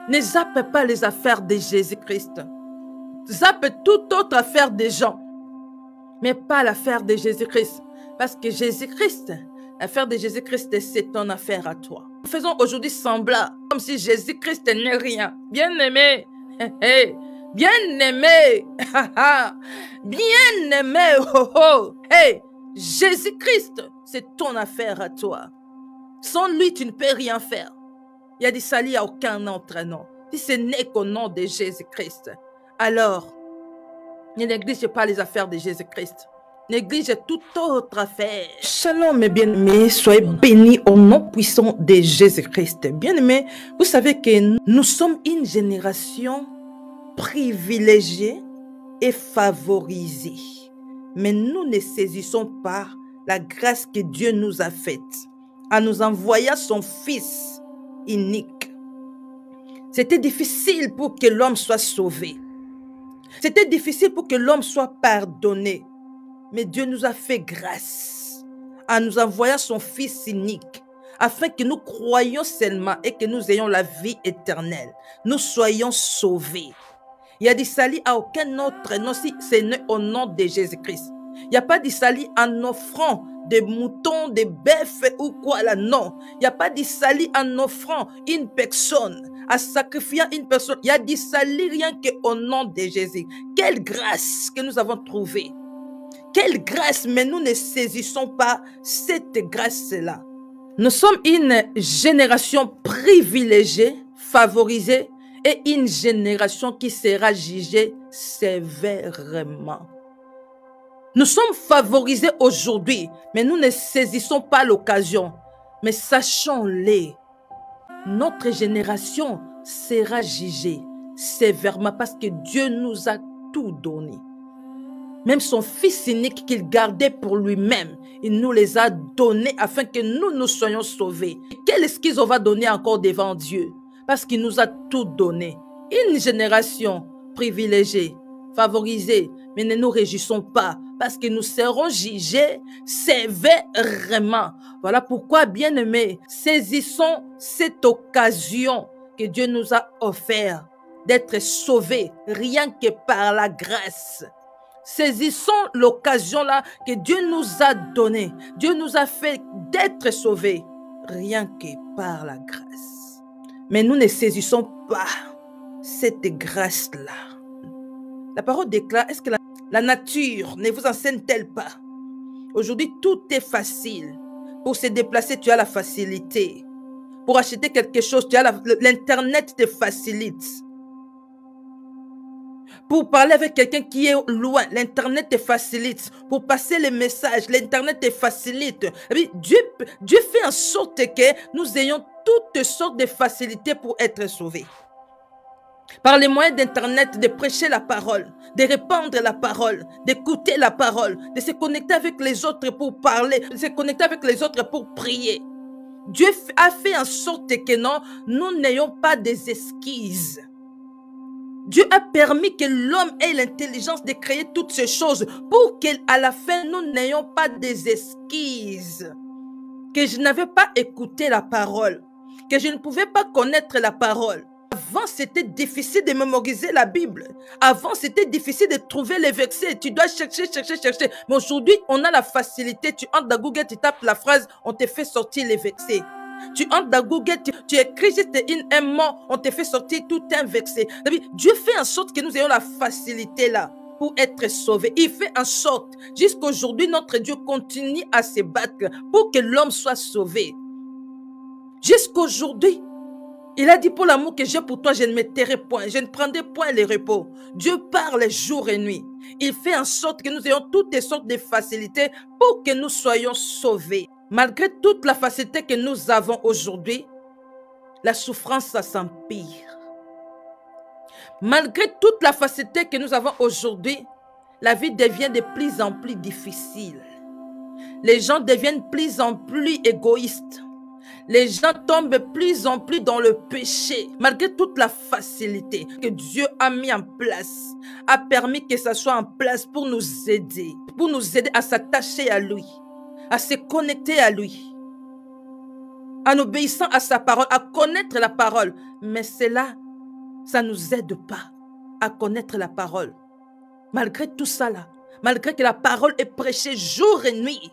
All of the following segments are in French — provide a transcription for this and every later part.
Ne zappe pas les affaires de Jésus-Christ. Zappe toute autre affaire des gens, mais pas l'affaire de Jésus-Christ. Parce que Jésus-Christ, l'affaire de Jésus-Christ, c'est ton affaire à toi. Nous faisons aujourd'hui semblant, comme si Jésus-Christ n'est rien. Bien-aimé, bien-aimé, bien-aimé, oh oh, hey, Jésus-Christ, c'est ton affaire à toi. Sans lui, tu ne peux rien faire. Il y a dit ça, il n'y a aucun autre nom. Si ce n'est qu'au nom de Jésus-Christ, alors, ne néglige pas les affaires de Jésus-Christ. Néglige toute autre affaire. Shalom mes bien-aimés, soyez bénis au nom puissant de Jésus-Christ. Bien-aimés, vous savez que nous sommes une génération privilégiée et favorisée. Mais nous ne saisissons pas la grâce que Dieu nous a faite en nous envoyant son Fils unique. C'était difficile pour que l'homme soit sauvé. C'était difficile pour que l'homme soit pardonné. Mais Dieu nous a fait grâce en nous envoyant son Fils unique afin que nous croyions seulement et que nous ayons la vie éternelle. Nous soyons sauvés. Il y a dit salut à aucun autre nom si ce n'est au nom de Jésus-Christ. Il n'y a pas dit salut en offrant des moutons, des bœufs ou quoi là, non. Il n'y a pas dit salut en offrant une personne, en sacrifiant une personne. Il y a dit salut rien qu'au nom de Jésus. Quelle grâce que nous avons trouvée. Quelle grâce, mais nous ne saisissons pas cette grâce-là. Nous sommes une génération privilégiée, favorisée, et une génération qui sera jugée sévèrement. Nous sommes favorisés aujourd'hui, mais nous ne saisissons pas l'occasion. Mais sachons-le, notre génération sera jugée sévèrement parce que Dieu nous a tout donné. Même son Fils unique qu'il gardait pour lui-même, il nous les a donnés afin que nous soyons sauvés. Quelle excuse on va donner encore devant Dieu? Parce qu'il nous a tout donné. Une génération privilégiée, favorisée, mais ne nous réjouissons pas parce que nous serons jugés sévèrement. Voilà pourquoi, bien-aimés, saisissons cette occasion que Dieu nous a offerte d'être sauvés rien que par la grâce. Saisissons l'occasion-là que Dieu nous a donnée. Dieu nous a fait d'être sauvés rien que par la grâce. Mais nous ne saisissons pas cette grâce-là. La parole déclare, est-ce que la nature ne vous enseigne-t-elle pas? Aujourd'hui, tout est facile. Pour se déplacer, tu as la facilité. Pour acheter quelque chose, tu as l'Internet te facilite. Pour parler avec quelqu'un qui est loin, l'Internet te facilite. Pour passer les messages, l'Internet te facilite. Dieu fait en sorte que nous ayons toutes sortes de facilités pour être sauvés. Par les moyens d'Internet, de prêcher la parole, de répandre la parole, d'écouter la parole, de se connecter avec les autres pour parler, de se connecter avec les autres pour prier. Dieu a fait en sorte que non, nous n'ayons pas des esquisses. Dieu a permis que l'homme ait l'intelligence de créer toutes ces choses pour qu'à la fin, nous n'ayons pas des esquisses. Que je n'avais pas écouté la parole, que je ne pouvais pas connaître la parole. Avant, c'était difficile de mémoriser la Bible. Avant, c'était difficile de trouver les versets. Tu dois chercher. Mais aujourd'hui, on a la facilité. Tu entres dans Google, tu tapes la phrase, on te fait sortir les versets. Tu entres dans Google, tu écris juste un mot, on te fait sortir tout un verset. Dieu fait en sorte que nous ayons la facilité là pour être sauvés. Il fait en sorte, jusqu'aujourd'hui, notre Dieu continue à se battre pour que l'homme soit sauvé. Jusqu'aujourd'hui, il a dit, pour l'amour que j'ai pour toi, je ne me tairai point, je ne prendrai point les repos. Dieu parle jour et nuit. Il fait en sorte que nous ayons toutes sortes de facilités pour que nous soyons sauvés. Malgré toute la facilité que nous avons aujourd'hui, la souffrance, ça s'empire. Malgré toute la facilité que nous avons aujourd'hui, la vie devient de plus en plus difficile. Les gens deviennent de plus en plus égoïstes. Les gens tombent de plus en plus dans le péché. Malgré toute la facilité que Dieu a mis en place, a permis que ça soit en place pour nous aider à s'attacher à lui, à se connecter à lui, en obéissant à sa parole, à connaître la parole. Mais cela ça ne nous aide pas à connaître la parole. Malgré tout ça là, malgré que la parole est prêchée jour et nuit,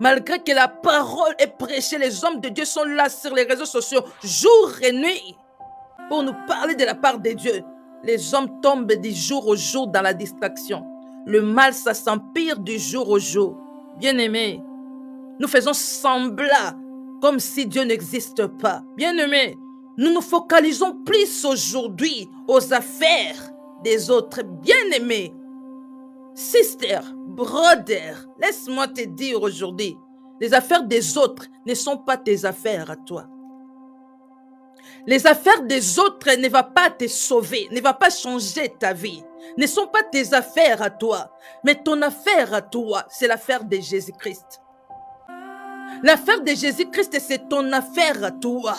malgré que la parole est prêchée, les hommes de Dieu sont là sur les réseaux sociaux jour et nuit pour nous parler de la part de Dieu. Les hommes tombent du jour au jour dans la distraction. Le mal, ça s'empire du jour au jour. Bien-aimés, nous faisons semblant comme si Dieu n'existe pas. Bien-aimés, nous nous focalisons plus aujourd'hui aux affaires des autres. Bien-aimés, sister, brother, laisse-moi te dire aujourd'hui, les affaires des autres ne sont pas tes affaires à toi. Les affaires des autres ne vont pas te sauver, ne vont pas changer ta vie. Ne sont pas tes affaires à toi. Mais ton affaire à toi, c'est l'affaire de Jésus-Christ. L'affaire de Jésus-Christ, c'est ton affaire à toi.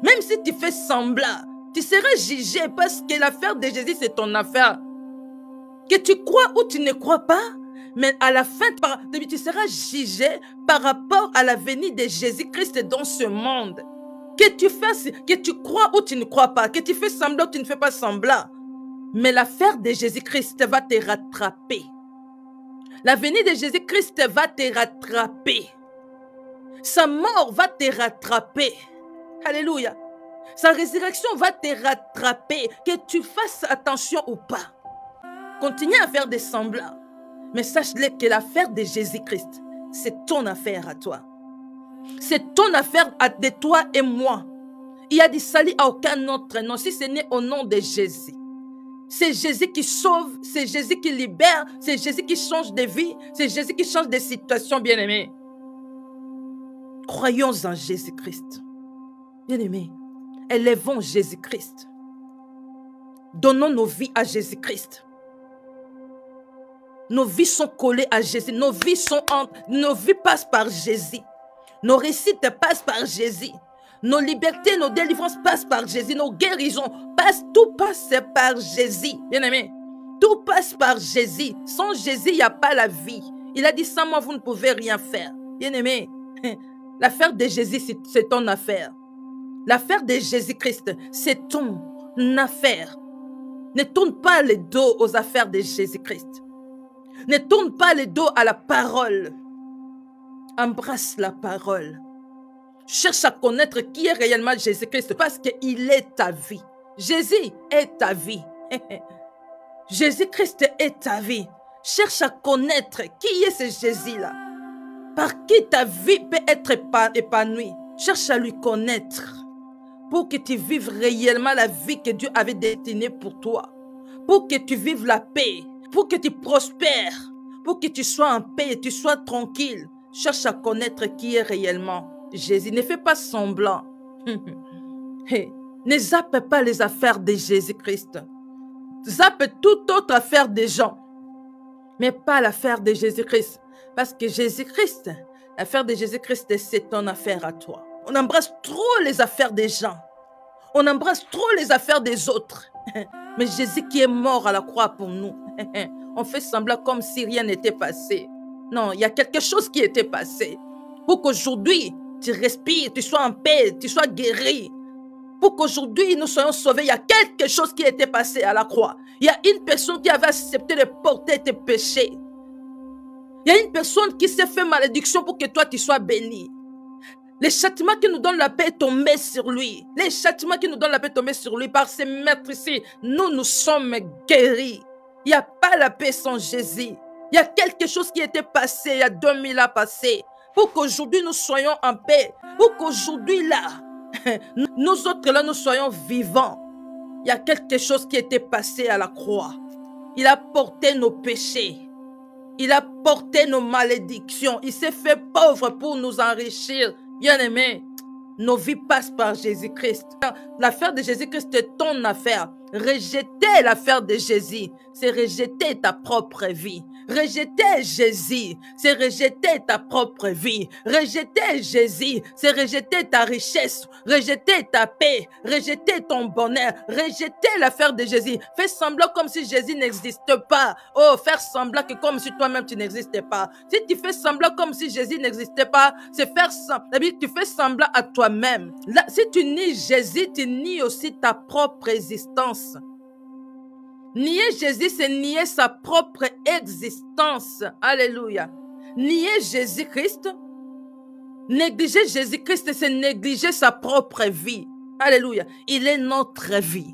Même si tu fais semblant, tu seras jugé parce que l'affaire de Jésus, c'est ton affaire. Que tu crois ou tu ne crois pas, mais à la fin, tu seras jugé par rapport à la venue de Jésus-Christ dans ce monde. Que tu fasses, que tu crois ou tu ne crois pas, que tu fais semblant ou tu ne fais pas semblant. Mais l'affaire de Jésus-Christ va te rattraper. La venue de Jésus-Christ va te rattraper. Sa mort va te rattraper. Alléluia. Sa résurrection va te rattraper. Que tu fasses attention ou pas. Continue à faire des semblants. Mais sache-le que l'affaire de Jésus-Christ, c'est ton affaire à toi. C'est ton affaire de toi et moi. Il y a du salut à aucun autre nom, si ce n'est au nom de Jésus. C'est Jésus qui sauve, c'est Jésus qui libère, c'est Jésus qui change de vie, c'est Jésus qui change de situation, bien-aimés. Croyons en Jésus-Christ. Bien-aimés, élevons Jésus-Christ. Donnons nos vies à Jésus-Christ. Nos vies sont collées à Jésus, nos vies passent par Jésus. Nos réussites passent par Jésus. Nos libertés, nos délivrances passent par Jésus. Nos guérisons passent, tout passe par Jésus. Bien-aimés, tout passe par Jésus. Sans Jésus, il n'y a pas la vie. Il a dit, sans moi, vous ne pouvez rien faire. Bien-aimés, l'affaire de Jésus, c'est ton affaire. L'affaire de Jésus-Christ, c'est ton affaire. Ne tourne pas le dos aux affaires de Jésus-Christ. Ne tourne pas le dos à la parole. Embrasse la parole. Cherche à connaître qui est réellement Jésus-Christ parce qu'il est ta vie. Jésus est ta vie. Jésus-Christ est ta vie. Cherche à connaître qui est ce Jésus-là. Par qui ta vie peut être épanouie. Cherche à lui connaître pour que tu vives réellement la vie que Dieu avait destinée pour toi. Pour que tu vives la paix. Pour que tu prospères. Pour que tu sois en paix et tu sois tranquille. Cherche à connaître qui est réellement Jésus. Ne fais pas semblant. Ne zappe pas les affaires de Jésus-Christ. Zappe toute autre affaire des gens. Mais pas l'affaire de Jésus-Christ. Parce que Jésus-Christ, l'affaire de Jésus-Christ, c'est ton affaire à toi. On embrasse trop les affaires des gens. On embrasse trop les affaires des autres. Mais Jésus qui est mort à la croix pour nous. On fait semblant comme si rien n'était passé. Non, il y a quelque chose qui était passé. Pour qu'aujourd'hui, tu respires, tu sois en paix, tu sois guéri. Pour qu'aujourd'hui, nous soyons sauvés, il y a quelque chose qui était passé à la croix. Il y a une personne qui avait accepté de porter tes péchés. Il y a une personne qui s'est fait malédiction pour que toi, tu sois béni. Les châtiments qui nous donnent la paix est tombé sur lui. Les châtiments qui nous donnent la paix est tombé sur lui. Par ces maîtres ici, nous sommes guéris. Il n'y a pas la paix sans Jésus. Il y a quelque chose qui était passé il y a 2000 ans passés. Pour qu'aujourd'hui nous soyons en paix. Pour qu'aujourd'hui là, nous autres là, nous soyons vivants. Il y a quelque chose qui était passé à la croix. Il a porté nos péchés. Il a porté nos malédictions. Il s'est fait pauvre pour nous enrichir. Bien-aimés, nos vies passent par Jésus-Christ. L'affaire de Jésus-Christ est ton affaire. Rejeter l'affaire de Jésus, c'est rejeter ta propre vie. Rejeter Jésus, c'est rejeter ta propre vie. Rejeter Jésus, c'est rejeter ta richesse, rejeter ta paix, rejeter ton bonheur, rejeter l'affaire de Jésus. Fais semblant comme si Jésus n'existe pas. Oh, faire semblant que comme si toi-même tu n'existais pas. Si tu fais semblant comme si Jésus n'existait pas, c'est faire semblant. Tu fais semblant à toi-même. Là, si tu nies Jésus, tu nies aussi ta propre existence. Nier Jésus, c'est nier sa propre existence. Alléluia. Nier Jésus-Christ, négliger Jésus-Christ, c'est négliger sa propre vie. Alléluia. Il est notre vie.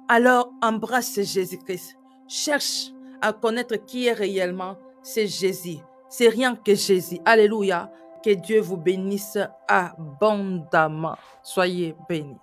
Alors, embrasse Jésus-Christ. Cherche à connaître qui est réellement. C'est Jésus. C'est rien que Jésus. Alléluia. Que Dieu vous bénisse abondamment. Soyez bénis.